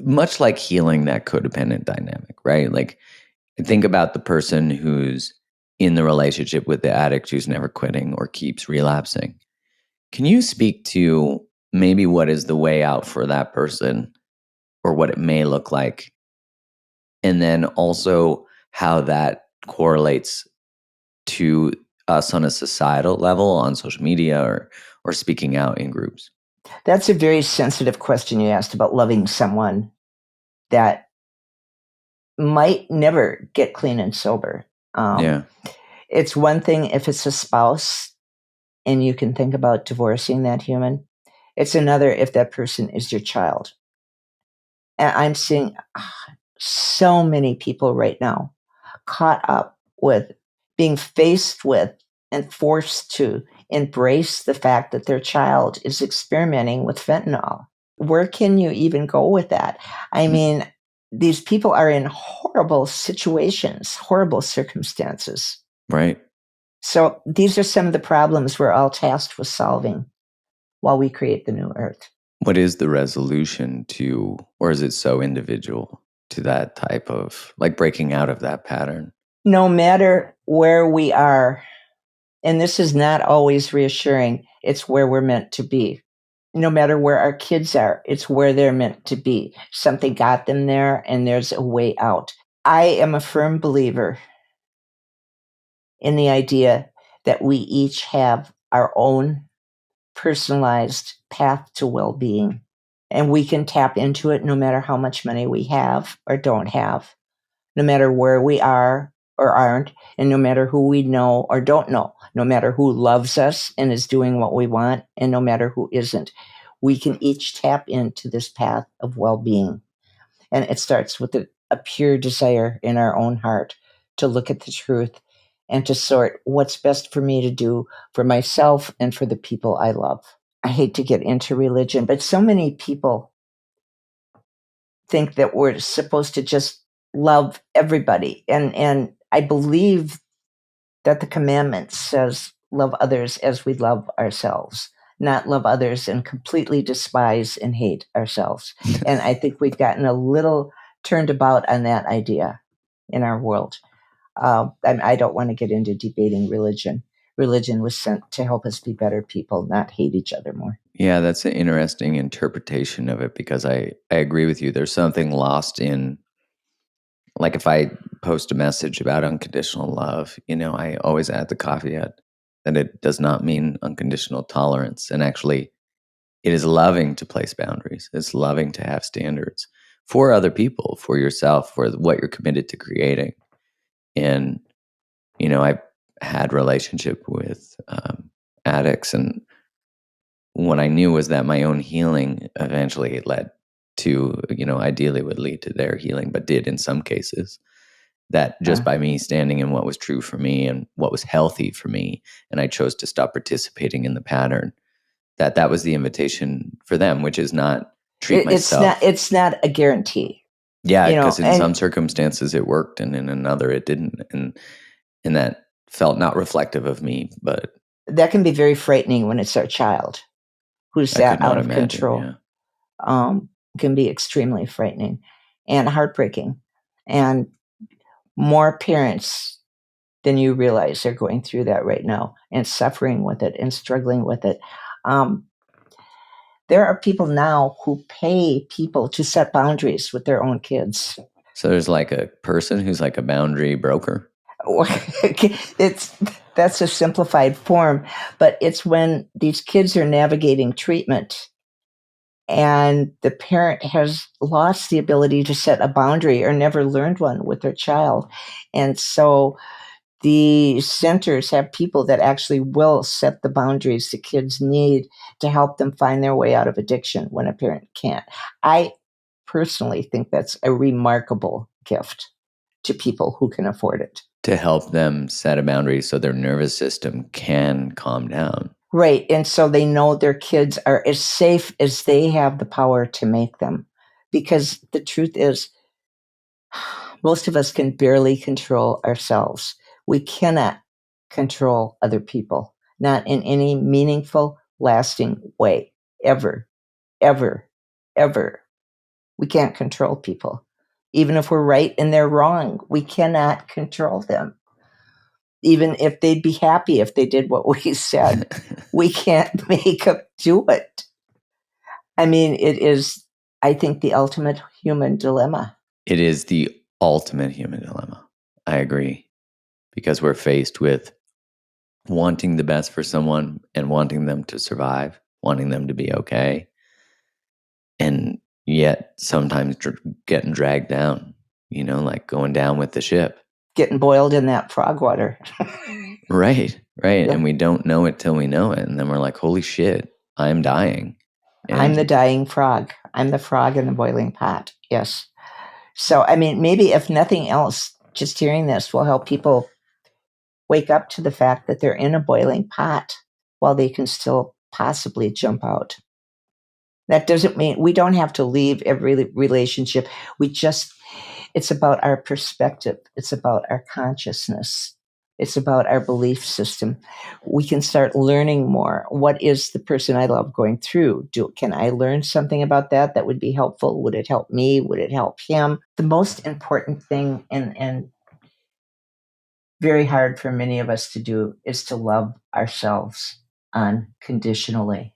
much like healing that codependent dynamic, right? Like, think about the person who's in the relationship with the addict who's never quitting or keeps relapsing. Can you speak to maybe what is the way out for that person or what it may look like? And then also how that correlates to us on a societal level on social media or speaking out in groups? That's a very sensitive question you asked about loving someone that might never get clean and sober. Yeah. It's one thing if it's a spouse and you can think about divorcing that human. It's another if that person is your child. And I'm seeing so many people right now caught up with being faced with and forced to embrace the fact that their child is experimenting with fentanyl. Where can you even go with that? I mean, these people are in horrible situations, horrible circumstances. Right. So these are some of the problems we're all tasked with solving while we create the new earth. What is the resolution to, or is it so individual to that type of, like, breaking out of that pattern? No matter where we are, and this is not always reassuring, it's where we're meant to be. No matter where our kids are, it's where they're meant to be. Something got them there, and there's a way out. I am a firm believer in the idea that we each have our own personalized path to well-being, and we can tap into it no matter how much money we have or don't have, no matter where we are or aren't, and no matter who we know or don't know, no matter who loves us and is doing what we want, and no matter who isn't. We can each tap into this path of well-being. And it starts with a pure desire in our own heart to look at the truth and to sort what's best for me to do for myself and for the people I love. I hate to get into religion, but so many people think that we're supposed to just love everybody. And I believe that the commandment says love others as we love ourselves, not love others and completely despise and hate ourselves. And I think we've gotten a little turned about on that idea in our world. I don't want to get into debating religion. Religion was sent to help us be better people, not hate each other more. Yeah, that's an interesting interpretation of it because I agree with you. There's something lost in, like, if I post a message about unconditional love, I always add the caveat that it does not mean unconditional tolerance. And actually, it is loving to place boundaries. It's loving to have standards for other people, for yourself, for what you're committed to creating. And, I've had relationship with addicts, and what I knew was that my own healing eventually led to, ideally would lead to their healing, but did in some cases. That just by me standing in what was true for me and what was healthy for me, and I chose to stop participating in the pattern, that was the invitation for them, which is not treat myself. It's not a guarantee. Yeah, because in some circumstances it worked, and in another it didn't, and that felt not reflective of me. But that can be very frightening when it's our child who's that out of control. Yeah. Can be extremely frightening and heartbreaking, and more parents than you realize are going through that right now and suffering with it and struggling with it. There are people now who pay people to set boundaries with their own kids. So there's like a person who's like a boundary broker. That's a simplified form, but it's when these kids are navigating treatment and the parent has lost the ability to set a boundary or never learned one with their child. And so the centers have people that actually will set the boundaries the kids need to help them find their way out of addiction when a parent can't. I personally think that's a remarkable gift to people who can afford it. To help them set a boundary so their nervous system can calm down. Right. And so they know their kids are as safe as they have the power to make them. Because the truth is, most of us can barely control ourselves. We cannot control other people, not in any meaningful, lasting way, ever, ever, ever. We can't control people. Even if we're right and they're wrong, we cannot control them. Even if they'd be happy if they did what we said, we can't make them do it. I mean, it is, I think, the ultimate human dilemma. It is the ultimate human dilemma. I agree. Because we're faced with wanting the best for someone and wanting them to survive, wanting them to be okay. And yet sometimes getting dragged down, like going down with the ship. Getting boiled in that frog water. Right. Yeah. And we don't know it till we know it. And then we're like, holy shit, I'm dying. I'm the dying frog. I'm the frog in the boiling pot. Yes. So, I mean, maybe if nothing else, just hearing this will help people wake up to the fact that they're in a boiling pot while they can still possibly jump out. That doesn't mean we don't have to leave every relationship. It's about our perspective. It's about our consciousness. It's about our belief system. We can start learning more. What is the person I love going through? Can I learn something about that would be helpful? Would it help me? Would it help him? The most important thing, and very hard for many of us to do, is to love ourselves unconditionally.